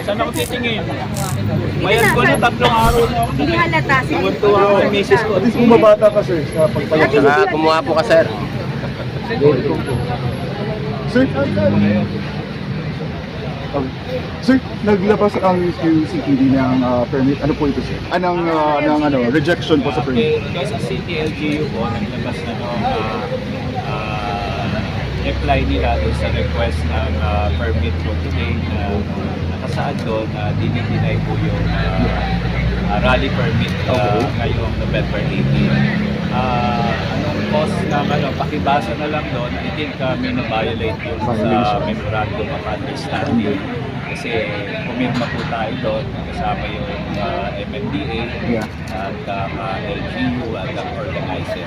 Saan ako titingin? Mayat ko na 3 araw na ako. Hindi halata. Tuwa ako ang misis ko. At least bumabata ka, sir, sa pagpalag. Saka kumuha po ka, sir. Sir, sir, naglabas ang QCTV ng permit. Ano po ito, sir? Ng rejection po sa permit. Quezon City LGU po, naglabas na noong apply nila doon sa request ng permit po today na nakasaad doon na dinideny po yung rally permit ngayong November 18. Anong cause ng pakibasa na lang doon, I think may na-violate yung sa Memorandum of Understanding. Kasi pumirma po tayo doon, kasama yung MMDA at LGU at ang organizer.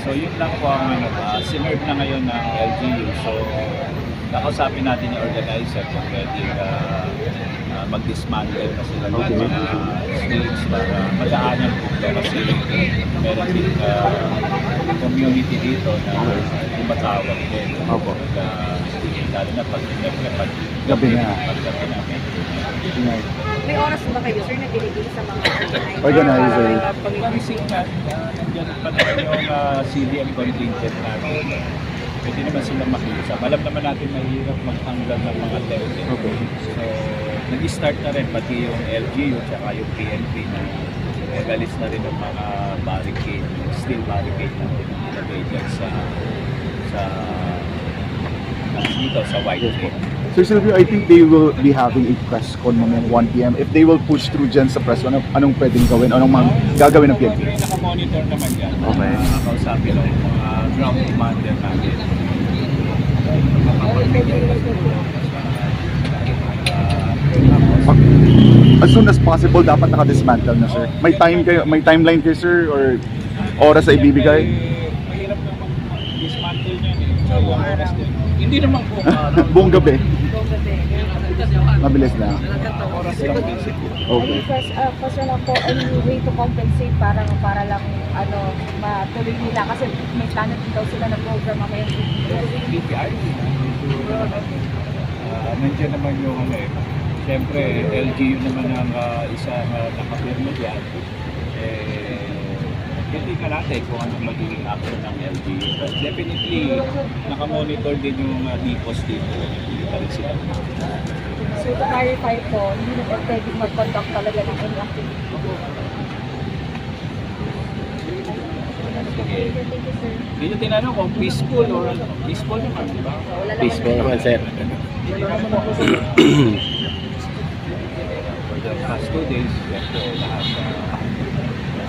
So yun lang po ang sinerve na ngayon ng LGU. So nakausapin natin yung organizer kung pwede mag-dismantle na sila ng mga states para madaanan po ito kasi meron din community dito na tumatawag din. Lalo na pag Gabi na. May oras ba kayo, sir, na binigay sa mga Organizer. Pag-ising na, nandiyan pa naman yung CDM contingent natin. Pwede naman silang makiusap. Alam naman natin mahirap maghanggang ng mga telde. So, nag-start na rin pati yung LGU at yung PNP na magalis na rin ng mga barricade, steel barricade natin nilagay dyan dito sa White Lake. Sir Silvio, I think they will be having a press con mamaya 1 p.m. If they will push through dyan sa press con, anong pwedeng gawin? Anong gagawin ng PNP? Naka-monitor naman yan. Okay. Kausapin lang yung mga ground commander natin. As soon as possible, dapat naka-dismantle na, sir. May timeline kayo, sir, or oras na ibibigay? Mahirap naman dismantle niyan eh. So, oras din. Hindi naman po Buong gabi. Mabilis lang. oras lang basic. Okay. Kasi na po, any way to compensate para lang matuloy nila kasi may plano din daw sila na program mamaya. DTI. Nandiyan naman yung siyempre LGU naman ang isang nakapirma dyan. Hindi ka natin kung anong magiging action ng LGU. But definitely, nakamonitor din yung depots dito. Hindi pa rin sila. So to clarify po, hindi na pwedeng mag-conduct talaga ng any activity. Hindi nyo tinanong kung peaceful or peaceful naman, di ba? Peaceful naman, sir. For the past 2 days, ito lahat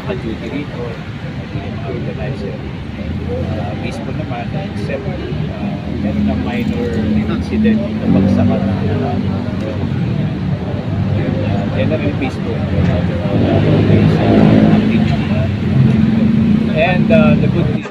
naka-duty rito, naging organizer. Peaceful naman, except meron ng minor incident na bagsakan na generally peaceful. And the good thing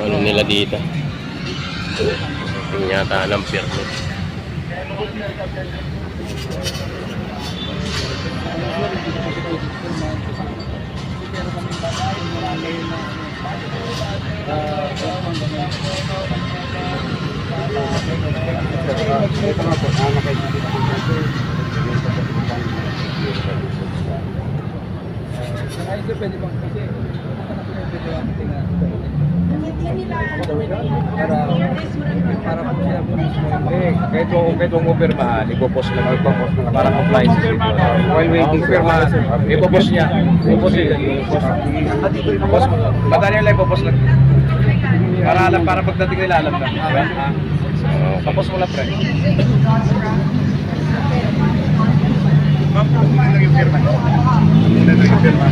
Ano nila dito? Yung yata ng permit. pwede bang kasi para po siya po mismo kahit huwag mo pirmahan, ipopost lang para compliance while waiting pirmahan, ipopost niya ipopost madali lang ipopost lang para pagdating nila alam na tapos mo lang pre ma'am, hindi lang yung pirma hindi lang yung pirma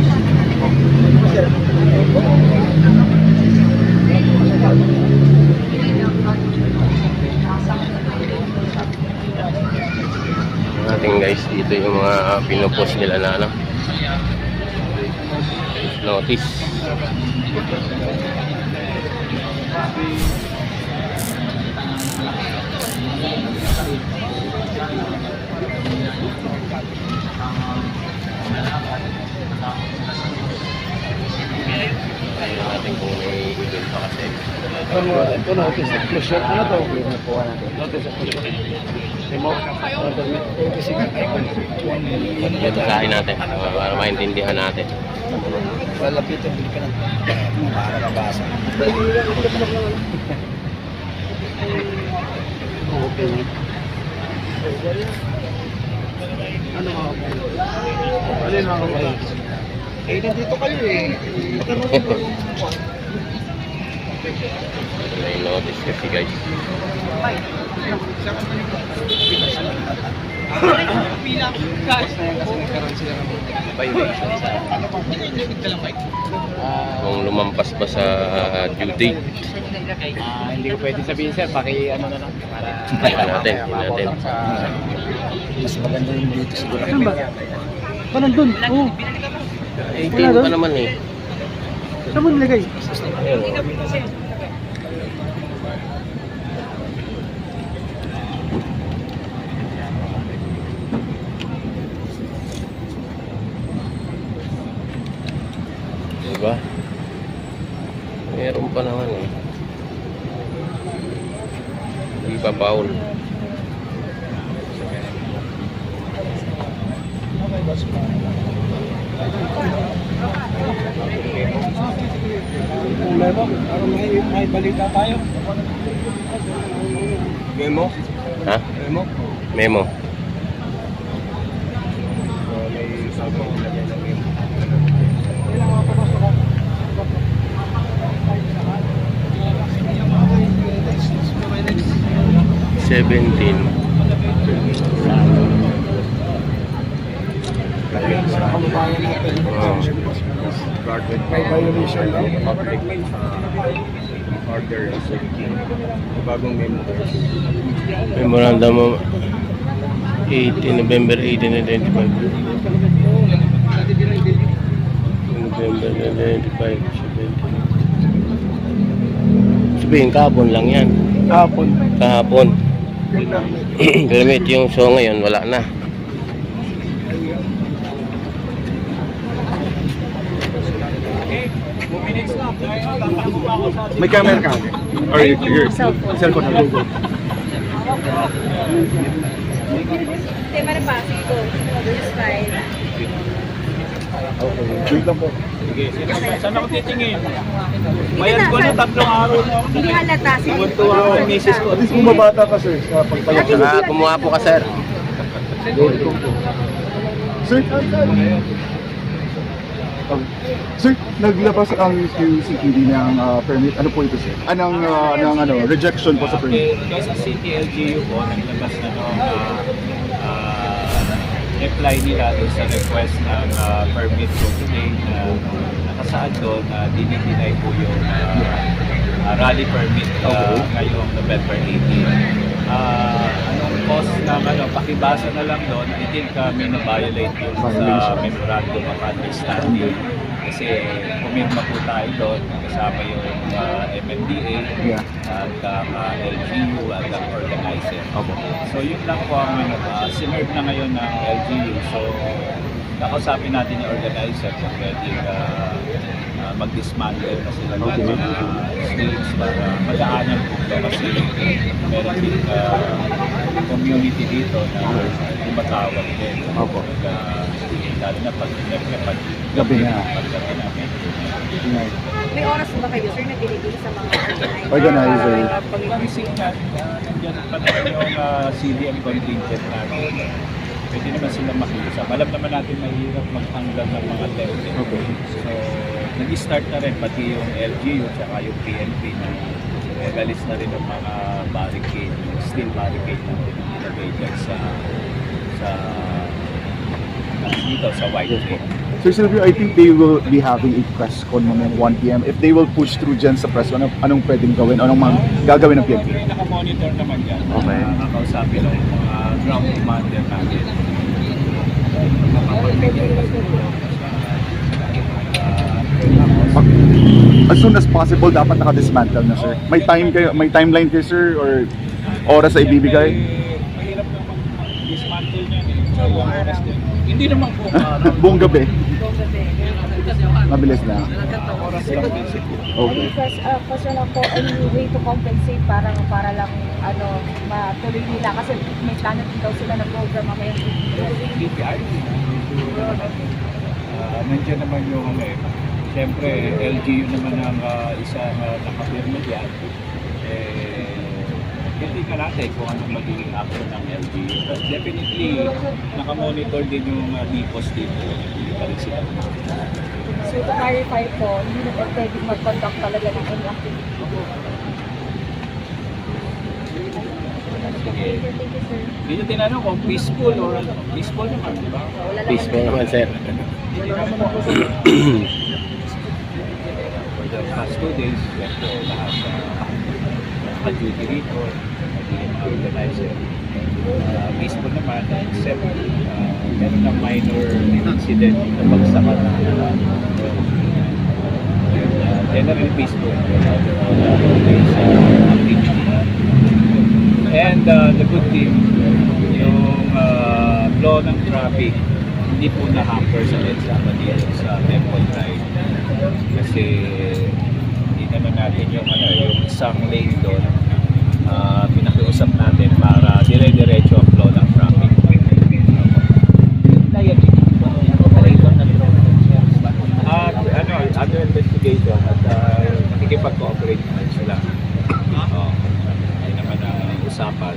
Ating guys, dito yung mga pinopost nila na notice. Ayun natin kung may event pa kasi. Ito na, okay. Closure ko na to. Ito kain natin para maintindihan natin. Lalapitan din ka na. Para mabasa. Ano mga alin mga kapatid? Eh, nandito kayo eh. May notice kasi guys. Kung lumampas pa sa due date. Hindi ko pwede sabihin sir, ano na lang. Para Tingnan natin, tingnan natin. mas maganda yung dito siguro. Saan ba? Pa nandun? Oo. 18 pa naman eh. Saan mo nilagay? Diba? Meron pa naman eh. Hindi pa Paul. Problema? Parang may balita tayo. Memo? Ha? Memo? Memo. May sabi ko lagyan ng memo. 17. Kababayan natin. May violation daw. Public order executing. Bagong memo. Memorandum of 18 November 1895. November 1995. Sabihin, kahapon lang yan. Hapon. Kahapon. Pero yung show ngayon, wala na. May camera ka? Or your cellphone na Google? Tema na pa, sige go. This side. Okay. Wait lang po. Sige, saan ako titingin? Mayat ko na 3 araw na ako. Hindi halata. Sige. Tuwa ako ang misis ko. At least bumabata ka sir sa pagpayag. Saka kumuha po ka, sir. Sir, sir, naglabas ang QCPD ng permit. Ano po ito sir? Anong rejection po sa permit? Quezon City LGU po, naglabas na noong reply nila doon sa request ng permit for today na nakasaad doon na dinideny po yung rally permit ngayong November 18. Anong cause ng pakibasa na lang doon, I think may na-violate yun sa memorandum of understanding kasi pumirma po tayo doon kasama yung MMDA Yeah. at LGU at ang organizer. Opo. So yun lang po ang sinerve na ngayon ng LGU. So nakausapin natin yung organizer kung pwede mag-dismantle na sila ng Okay. mga streets para madaanan po ito kasi meron din community dito na tumatawag din. Opo. Lalo na pag Gabi na. paggabi na. May oras ba kayo, sir, na binigay sa mga Organizer. Pag-ising na, nandiyan pa naman yung CDM contingent natin. Pwede naman sila makiusap. Alam naman natin mahirap magtanggal ng mga template. Okay. So, nag-start na rin pati yung LGU at yung PNP na nagalis na rin ng mga barricade, steel barricade na nilagay dyan sa dito sa White Lake. Sir Silvio, I think they will be having a press con mamaya 1 p.m. If they will push through dyan sa press, anong pwedeng gawin? Anong mga gagawin ng PNP? May nakamonitor naman yan. Okay. Nakakausapin ng mga ground commander natin. Makapagbigyan ng As soon as possible, dapat naka-dismantle na sir. May timeline kayo sir or oras na ibibigay? Mahirap naman dismantle Buong araw. Hindi naman po Buong gabi. Buong gabi. Mabilis na. oras lang din siguro. Okay. Because, kasi lang po, any way to compensate para lang, matuloy nila. Kasi may plano din daw sila ng program mamaya. BPI. Nandiyan naman yung siyempre LGU naman ang isang nakapirma dyan. Hindi ka natin kung anong magiging action ng LGU. But definitely, nakamonitor din yung DPOS dito. Hindi pa rin sila. So to clarify po, hindi na pwedeng mag-conduct talaga ng any activity. Sige. Thank you, sir. Hindi nyo tinanong kung peaceful or ano. Peaceful naman, di ba? Wala lang Peaceful naman, sir. For the past 2 days, siyempre lahat naka-duty rito, naging organizer. Peaceful naman, except meron ng minor incident na bagsakan na generally peaceful. And the good thing, yung flow ng traffic, hindi po na-hamper sa EDSA, pati sa Temple Drive. Kasi hindi naman natin yung isang lane doon, pinakiusap natin para dire-diretso ang flow ng traffic. At under investigation at nakikipag-cooperate naman sila. Hindi naman ang usapan.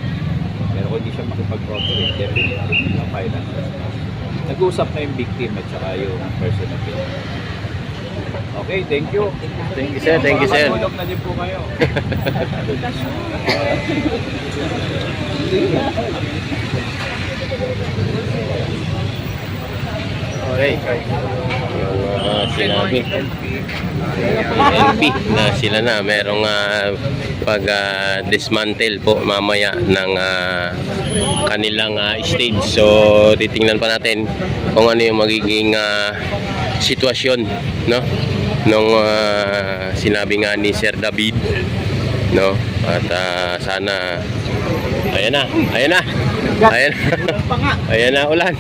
Pero kung hindi siya makipag-cooperate, definitely na violence. Nag-uusap na yung victim at saka yung person na pinag. Okay, thank you. Thank you, sir. Thank you, sir. Matulog na din po kayo. Okay. Yung sinabi LP na sila na merong pag-dismantle po mamaya ng kanilang stage. So titingnan pa natin kung ano yung magiging sitwasyon, no, nung sinabi nga ni Sir David, no, at sana ayan na ayan na ulan.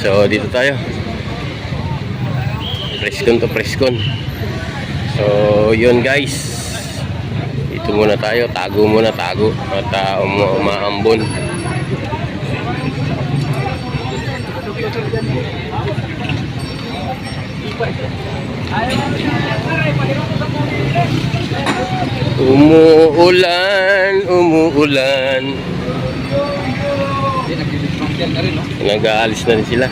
So dito tayo, preskon to preskon. So yun guys, dito muna tayo, tago at umaambon. Umuulan. Nag-aalis na rin sila.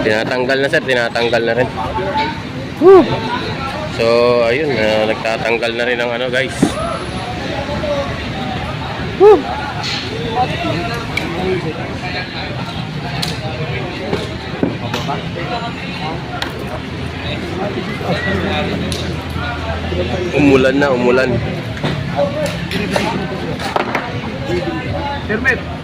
Tinatanggal na sir, tinatanggal na rin. Woo! So ayun, nagtatanggal na rin ang guys. Woo! Umulan na, umulan. Permit.